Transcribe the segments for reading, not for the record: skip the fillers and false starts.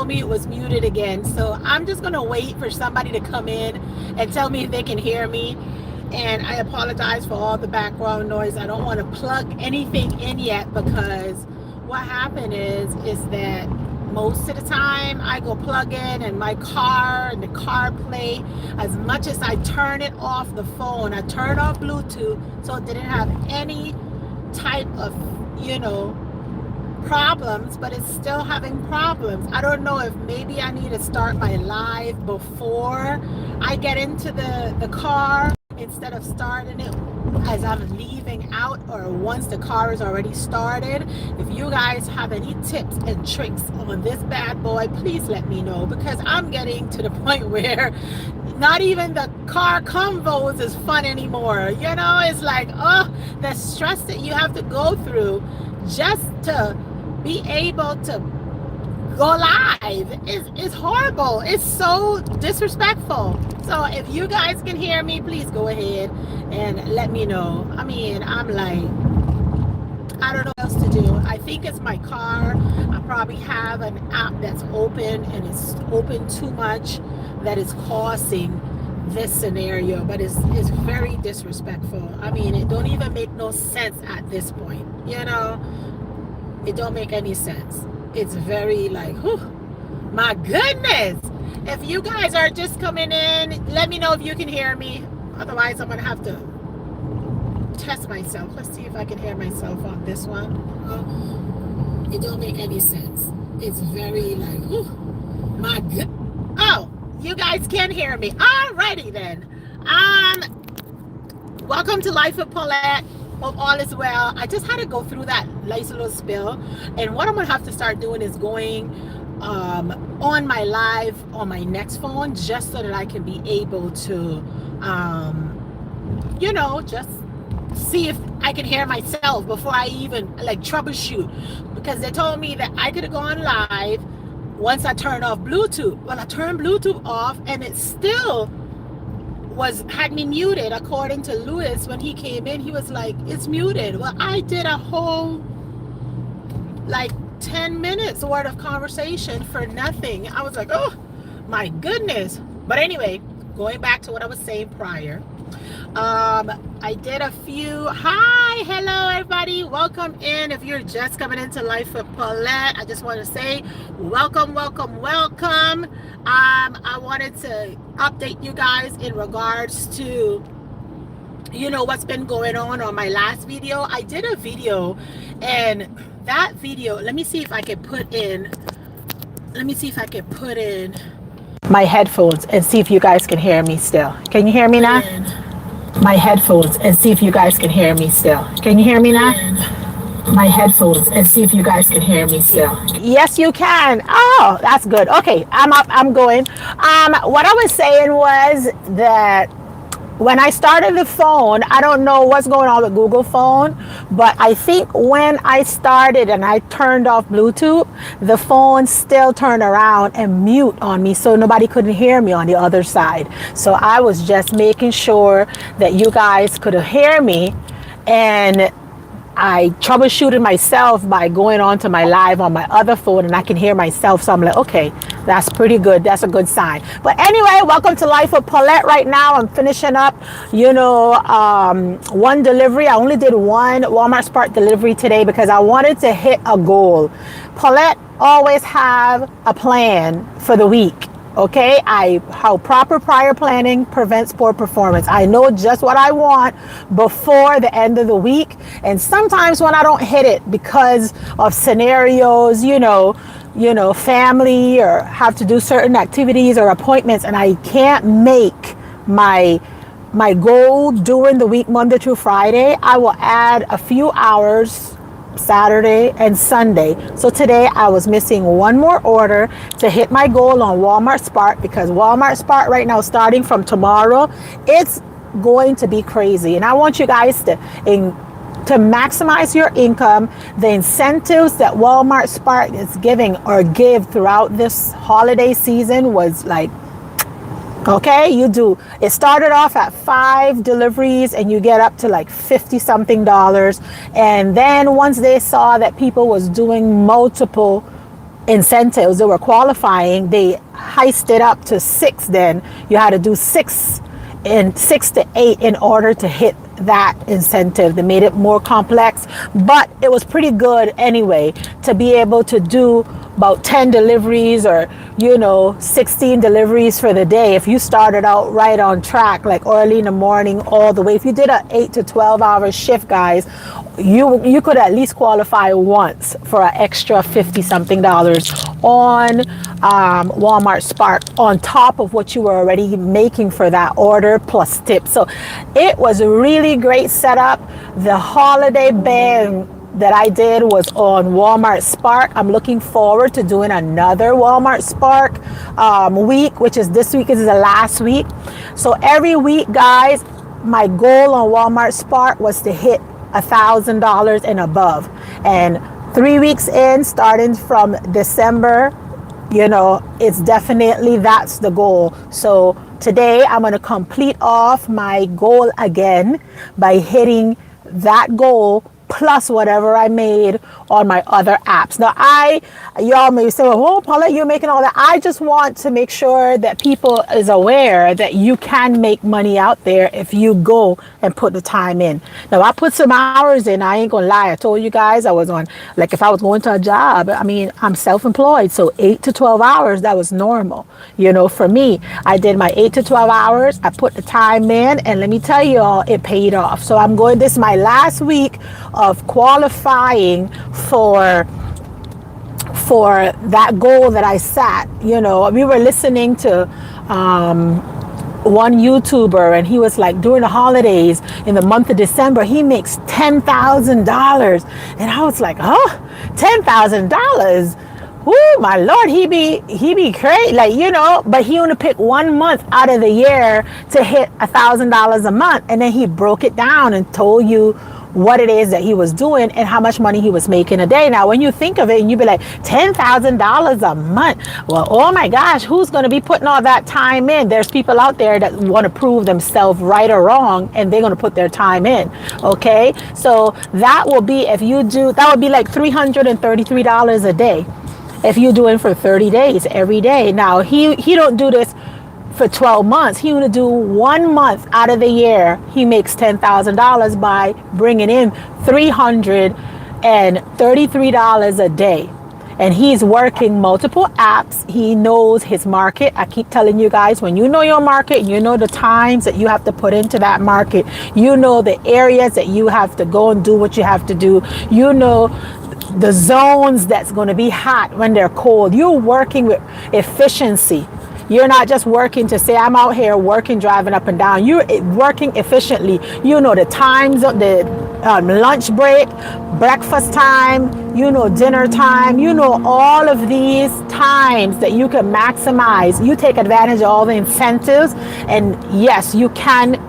told me it was muted again. So I'm just gonna wait for somebody to come in and tell me if they can hear me. And I apologize for all the background noise. I don't want to plug anything in yet, because what happened is that most of the time I go plug in, and my car and the CarPlay, as much as I turn it off the phone, I turn off Bluetooth, so it didn't have any type of, problems, but it's still having problems. I don't know if maybe I need to start my live before I get into the car, instead of starting it as I'm leaving out, or once the car is already started. If you guys have any tips and tricks on this bad boy, please let me know, because I'm getting to the point where not even the car convos is fun anymore. It's like, the stress that you have to go through just to be able to go live is horrible. It's so disrespectful. So if you guys can hear me, please go ahead and let me know. I mean, I'm like, I don't know what else to do. I think it's my car. I probably have an app that's open, and it's open too much, that is causing this scenario. But it's very disrespectful. I mean, it don't even make no sense at this point. It don't make any sense. It's very like, whew, my goodness. If you guys are just coming in, let me know if you can hear me. Otherwise, I'm gonna have to test myself. Let's see if I can hear myself on this one. It don't make any sense. It's very like, whew, my good. Oh, you guys can hear me. Alrighty then. Welcome to Life with Paulette. Hope all is well. I just had to go through that nice little spill, and what I'm gonna have to start doing is going on my live on my next phone, just so that I can be able to just see if I can hear myself before I even like troubleshoot, because they told me that I could have gone live once I turned off Bluetooth. Well, I turned Bluetooth off, and it still had me muted. According to Lewis, when he came in, he was like, it's muted. Well, I did a whole like 10 minutes worth of conversation for nothing. I was like, oh my goodness. But anyway, going back to what I was saying prior, I did a few. Hi, hello everybody, welcome in. If you're just coming into Life with Paulette, I just want to say welcome. I wanted to update you guys in regards to what's been going on my last video. I did a video, and that video, let me see if I can put in my headphones and see if you guys can hear me still. Can you hear me now? My headphones and see if you guys can hear me still. Can you hear me now? My headphones and see if you guys can hear me still. Yes, you can. Oh, that's good. Okay, I'm up, I'm going. What I was saying was that when I started the phone, I don't know what's going on with Google phone, but I think when I started and I turned off Bluetooth, the phone still turned around and mute on me, so nobody couldn't hear me on the other side. So I was just making sure that you guys could hear me, and I troubleshooted myself by going on to my live on my other phone, and I can hear myself. So I'm like, okay, that's pretty good. That's a good sign. But anyway, welcome to Life with Paulette. Right now, I'm finishing up, one delivery. I only did one Walmart Spark delivery today because I wanted to hit a goal. Paulette always have a plan for the week. Okay, how proper prior planning prevents poor performance. I know just what I want before the end of the week, and sometimes when I don't hit it because of scenarios, family, or have to do certain activities or appointments, and I can't make my goal during the week, Monday through Friday, I will add a few hours Saturday and Sunday. So today I was missing one more order to hit my goal on Walmart Spark, because Walmart Spark right now, starting from tomorrow, it's going to be crazy. And I want you guys to maximize your income. The incentives that Walmart Spark is giving or give throughout this holiday season was like, okay, it started off at 5 deliveries and you get up to like $50 something. And then once they saw that people was doing multiple incentives that were qualifying, they heisted it up to 6. Then you had to do 6 to 8 in order to hit that incentive. They made it more complex, but it was pretty good anyway to be able to do about 10 deliveries or 16 deliveries for the day. If you started out right on track, like early in the morning all the way, if you did an 8 to 12 hour shift, guys, you could at least qualify once for an extra 50 something dollars on Walmart Spark on top of what you were already making for that order plus tip. So it was a really great setup. The holiday bang that I did was on Walmart Spark. I'm looking forward to doing another Walmart Spark week, which is this week is the last week. So every week, guys, my goal on Walmart Spark was to hit $1,000 and above. And 3 weeks in, starting from December, it's definitely that's the goal. So today I'm going to complete off my goal again by hitting that goal plus whatever I made on my other apps. Now, y'all may say, well, Paula, you're making all that. I just want to make sure that people is aware that you can make money out there if you go and put the time in. Now, I put some hours in. I ain't gonna lie. I told you guys I was on, like if I was going to a job, I'm self-employed. So 8 to 12 hours, that was normal. For me, I did my 8 to 12 hours. I put the time in, and let me tell you all, it paid off. So this is my last week of qualifying for that goal that I set. We were listening to one YouTuber, and he was like, during the holidays in the month of December, he makes $10,000. And I was like, $10,000. Oh my Lord, he be crazy, but he only picked 1 month out of the year to hit $1,000 a month. And then he broke it down and told you what it is that he was doing and how much money he was making a day. Now, when you think of it and you be like, $10,000 a month. Well, oh my gosh, who's going to be putting all that time in? There's people out there that want to prove themselves right or wrong, and they're going to put their time in. Okay. So that will be, that would be like $333 a day if you do it for 30 days every day. Now, he don't do this for 12 months. He would do 1 month out of the year. He makes $10,000 by bringing in $333 a day. And he's working multiple apps. He knows his market. I keep telling you guys, when you know your market, you know the times that you have to put into that market. You know the areas that you have to go and do what you have to do. You know the zones that's going to be hot when they're cold. You're working with efficiency. You're not just working to say, I'm out here working, driving up and down. You're working efficiently. You know the times of the lunch break, breakfast time, dinner time. All of these times that you can maximize. You take advantage of all the incentives. And yes, you can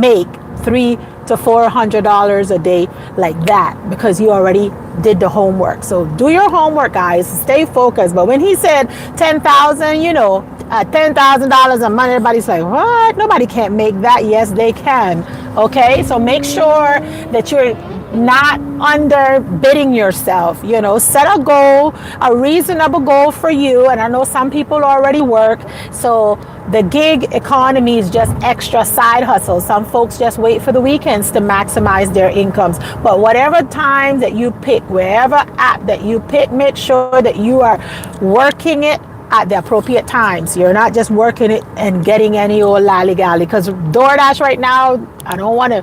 make $300 to $400 a day like that because you already did the homework. So do your homework, guys. Stay focused. But when he said 10,000, $10,000 a month, everybody's like, what? Nobody can't make that. Yes, they can. Okay, so make sure that you're not underbidding yourself. Set a goal, a reasonable goal for you. And I know some people already work, so the gig economy is just extra side hustle. Some folks just wait for the weekends to maximize their incomes. But whatever time that you pick, wherever app that you pick, make sure that you are working it at the appropriate times. You're not just working it and getting any old lally-gally, because DoorDash right now, I don't want to,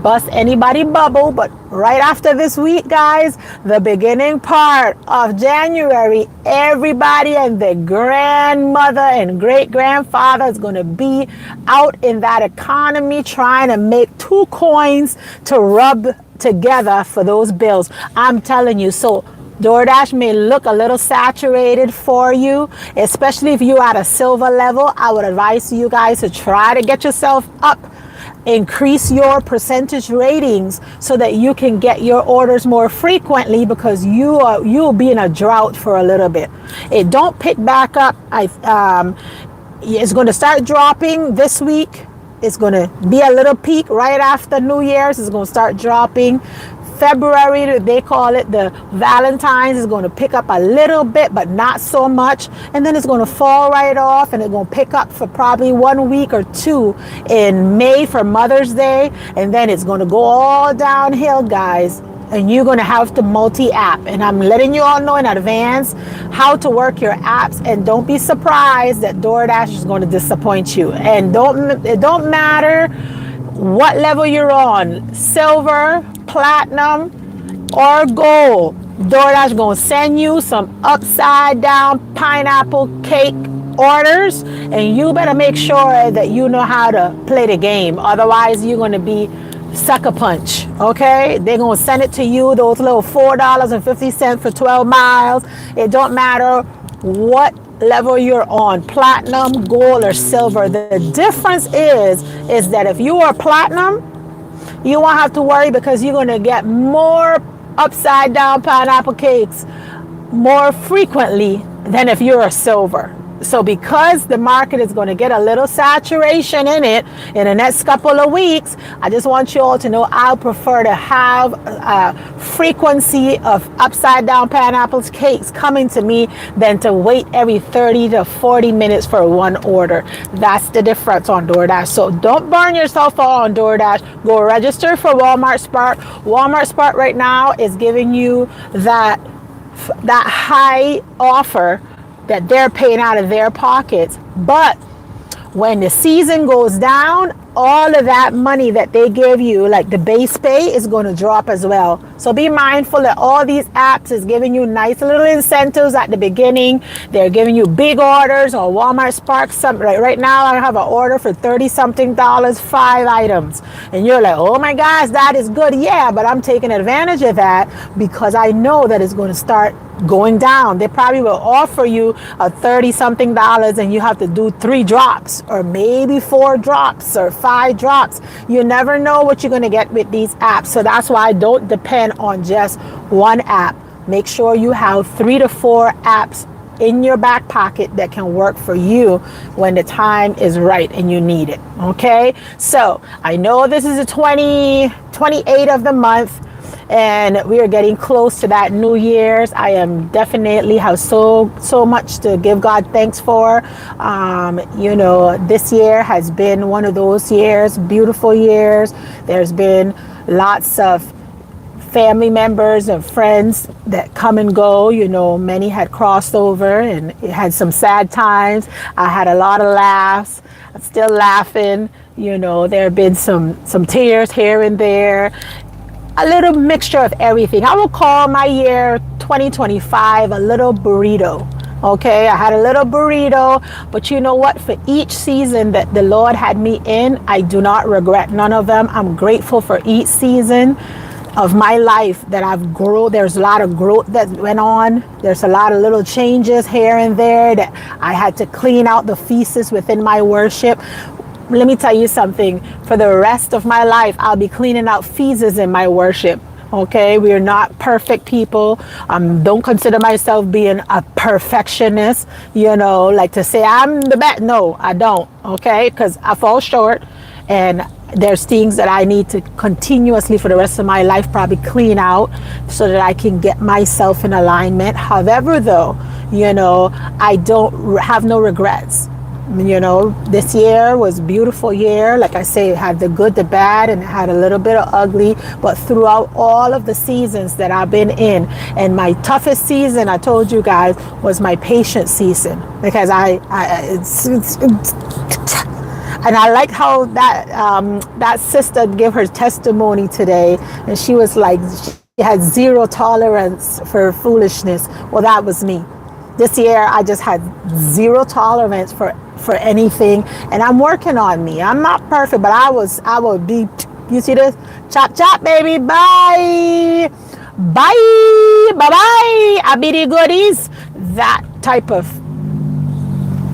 bust anybody bubble, but right after this week, guys, the beginning part of January, everybody and their grandmother and great-grandfather is going to be out in that economy trying to make 2 coins to rub together for those bills. I'm telling you. So DoorDash may look a little saturated for you, especially if you're at a silver level. I would advise you guys to try to get yourself up, increase your percentage ratings so that you can get your orders more frequently, because you'll be in a drought for a little bit. It don't pick back up. It's going to start dropping this week. It's going to be a little peak right after New Year's. It's going to start dropping February, they call it the Valentine's, is going to pick up a little bit, but not so much. And then it's going to fall right off, and it's going to pick up for probably 1 week or two in May for Mother's Day. And then it's going to go all downhill, guys. And you're going to have to multi-app. And I'm letting you all know in advance how to work your apps. And don't be surprised that DoorDash is going to disappoint you. And it don't matter what level you're on, silver, platinum, or gold. DoorDash going to send you some upside down pineapple cake orders. And you better make sure that you know how to play the game. Otherwise, you're going to be sucker punch. Okay, they're gonna send it to you, those little $4.50 for 12 miles. It don't matter what level you're on, platinum, gold, or silver. The difference is that if you are platinum, you won't have to worry, because you're gonna get more upside down pineapple cakes more frequently than if you're a silver. So because the market is going to get a little saturation in it in the next couple of weeks, I just want you all to know I prefer to have a frequency of upside down pineapple cakes coming to me than to wait every 30 to 40 minutes for one order. That's the difference on DoorDash. So don't burn yourself out on DoorDash. Go register for Walmart Spark. Walmart Spark right now is giving you that high offer that they're paying out of their pockets. But when the season goes down, all of that money that they give you, like the base pay, is going to drop as well. So be mindful that all these apps is giving you nice little incentives at the beginning. They're giving you big orders on Walmart Spark. Right now I have an order for $30-something, 5 items. And you're like, oh my gosh, that is good. Yeah, but I'm taking advantage of that because I know that it's going to start going down. They probably will offer you a $30-something and you have to do 3 drops or maybe 4 drops or 5 drops. You never know what you're going to get with these apps. So that's why I don't depend on just one app. Make sure you have 3 to 4 apps in your back pocket that can work for you when the time is right and you need it. Okay, so I know this is the 28th of the month, and we are getting close to that New Year's. I am definitely have so much to give God thanks for. This year has been one of those years, beautiful years. There's been lots of family members and friends that come and go. Many had crossed over, and it had some sad times. I had a lot of laughs. I'm still laughing. There have been some tears here and there. A little mixture of everything. I will call my year 2025 a little burrito. Okay, I had a little burrito, but you know what? For each season that the Lord had me in, I do not regret none of them. I'm grateful for each season of my life that I've grown. There's a lot of growth that went on. There's a lot of little changes here and there that I had to clean out the feces within my worship. Let me tell you something. For the rest of my life, I'll be cleaning out feces in my worship. Okay, we are not perfect people. Don't consider myself being a perfectionist, like to say I'm the best. No, I don't. Okay, because I fall short, and there's things that I need to continuously for the rest of my life probably clean out so that I can get myself in alignment. However, though, I don't have no regrets. This year was a beautiful year. Like I say, it had the good, the bad, and it had a little bit of ugly. But throughout all of the seasons that I've been in, and my toughest season, I told you guys, was my patient season, because and I like how that sister gave her testimony today, and she was like, she had 0 tolerance for foolishness. Well, that was me. This year, I just had 0 tolerance for anything, and I'm working on me. I'm not perfect, but I will be. You see this? Chop chop, baby. Bye, bye, bye bye. I be the goodies. That type of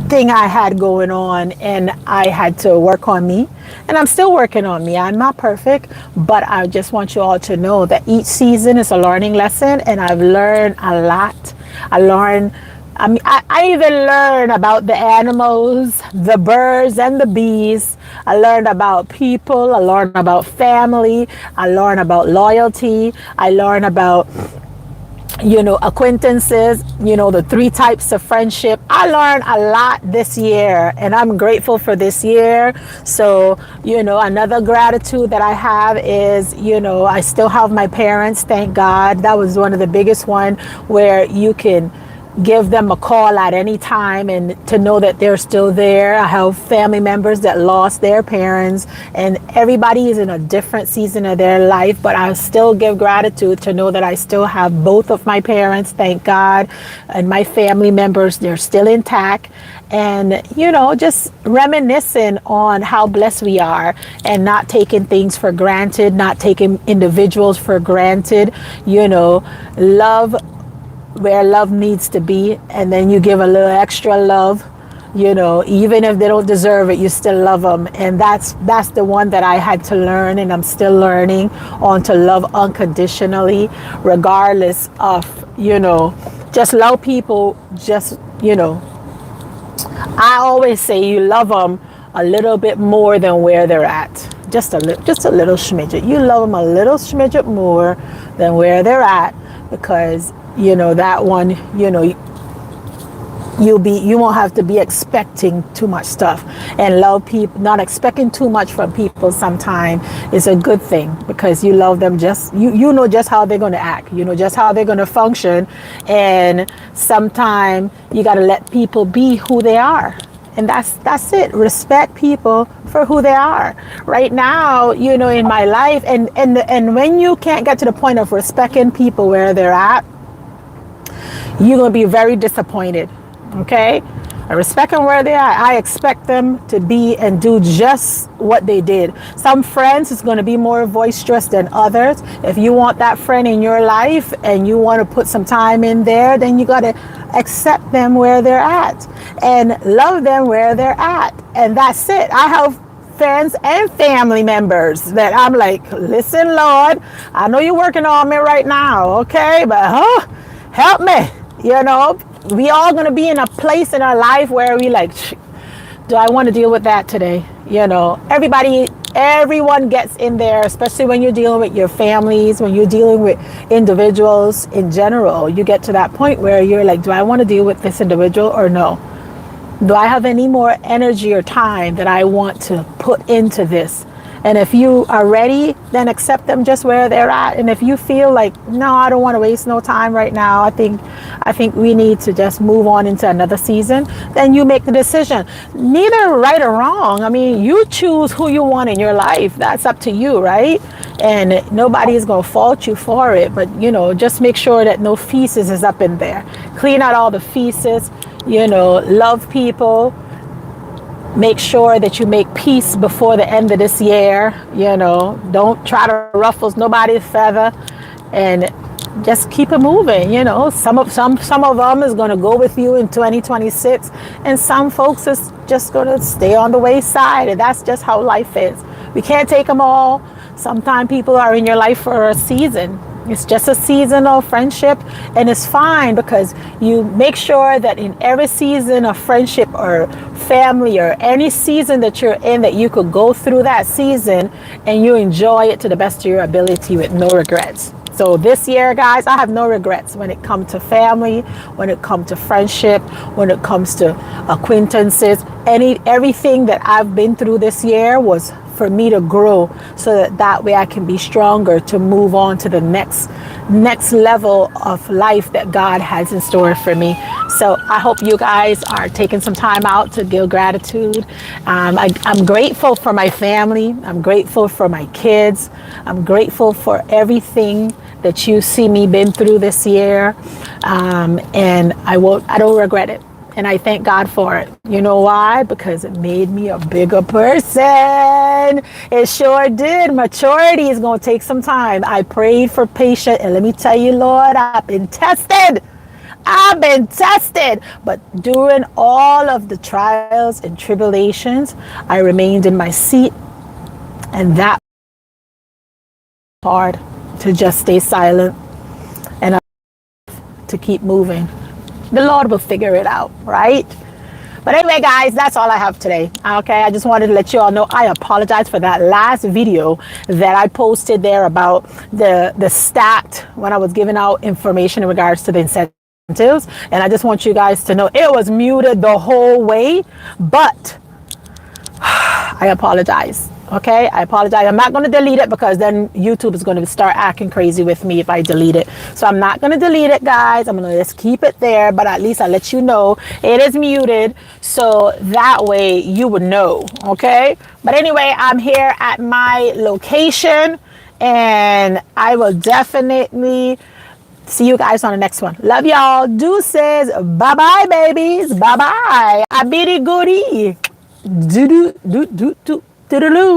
thing I had going on, and I had to work on me, and I'm still working on me. I'm not perfect, but I just want you all to know that each season is a learning lesson, and I've learned a lot. I learned I even learned about the animals, the birds and the bees. I learned about people. I learned about family. I learned about loyalty. I learned about, acquaintances, the three types of friendship. I learned a lot this year, and I'm grateful for this year. So, another gratitude that I have is, I still have my parents, thank God. That was one of the biggest one, where you can give them a call at any time and to know that they're still there. I have family members that lost their parents, and everybody is in a different season of their life, but I still give gratitude to know that I still have both of my parents, thank God, and my family members, they're still intact. And, just reminiscing on how blessed we are, and not taking things for granted, not taking individuals for granted. Love where love needs to be, and then you give a little extra love, even if they don't deserve it, you still love them. And that's the one that I had to learn, and I'm still learning on, to love unconditionally, regardless of, just love people. Just, I always say you love them a little bit more than where they're at. Just a little smidget. You love them a little smidget more than where they're at, because that one, you won't have to be expecting too much stuff. And love people, not expecting too much from people sometimes is a good thing, because you love them, just you know just how they're going to act, just how they're going to function. And sometimes you got to let people be who they are. And that's it. Respect people for who they are. Right now, in my life, and when you can't get to the point of respecting people where they're at, you're going to be very disappointed. Okay? I respect them where they are. I expect them to be and do just what they did. Some friends is going to be more boisterous than others. If you want that friend in your life and you want to put some time in there, then you got to accept them where they're at and love them where they're at. And that's it. I have friends and family members that I'm like, listen, Lord, I know you're working on me right now, okay? But help me. We all going to be in a place in our life where we like, do I want to deal with that today? Everyone gets in there, especially when you're dealing with your families, when you're dealing with individuals in general. You get to that point where you're like, do I want to deal with this individual or no? Do I have any more energy or time that I want to put into this? And if you are ready, then accept them just where they're at. And if you feel like, no, I don't want to waste no time right now, I think we need to just move on into another season, then you make the decision. Neither right or wrong. I mean, you choose who you want in your life. That's up to you, right? And nobody is going to fault you for it. But, just make sure that no feces is up in there. Clean out all the feces, love people. Make sure that you make peace before the end of this year. Don't try to ruffle nobody's feather, and just keep it moving. Some of them is going to go with you in 2026, and some folks is just going to stay on the wayside, and that's just how life is. We can't take them all. Sometimes people are in your life for a season. It's just a season of friendship, and it's fine, because you make sure that in every season of friendship or family or any season that you're in, that you could go through that season and you enjoy it to the best of your ability with no regrets. So this year, guys, I have no regrets when it comes to family, when it comes to friendship, when it comes to acquaintances. Everything that I've been through this year was for me to grow, so that way I can be stronger to move on to the next level of life that God has in store for me. So I hope you guys are taking some time out to give gratitude. I'm grateful for my family. I'm grateful for my kids. I'm grateful for everything that you see me been through this year. And I don't regret it. And I thank God for it. You know why? Because it made me a bigger person. It sure did. Maturity is going to take some time. I prayed for patience. And let me tell you, Lord, I've been tested. But during all of the trials and tribulations, I remained in my seat. And that was hard, to just stay silent and to keep moving. The Lord will figure it out, right? But anyway, guys, that's all I have today. Okay, I just wanted to let you all know I apologize for that last video that I posted there about the stat when I was giving out information in regards to the incentives. And I just want you guys to know it was muted the whole way, but I apologize. Okay, I apologize. I'm not going to delete it because then YouTube is going to start acting crazy with me if I delete it. So I'm not going to delete it, guys. I'm going to just keep it there, but at least I'll let you know it is muted. So that way you would know. Okay, but anyway, I'm here at my location and I will definitely see you guys on the next one. Love y'all. Deuces. Bye-bye, babies. Bye-bye. I be the goodie. Do do do do do do do.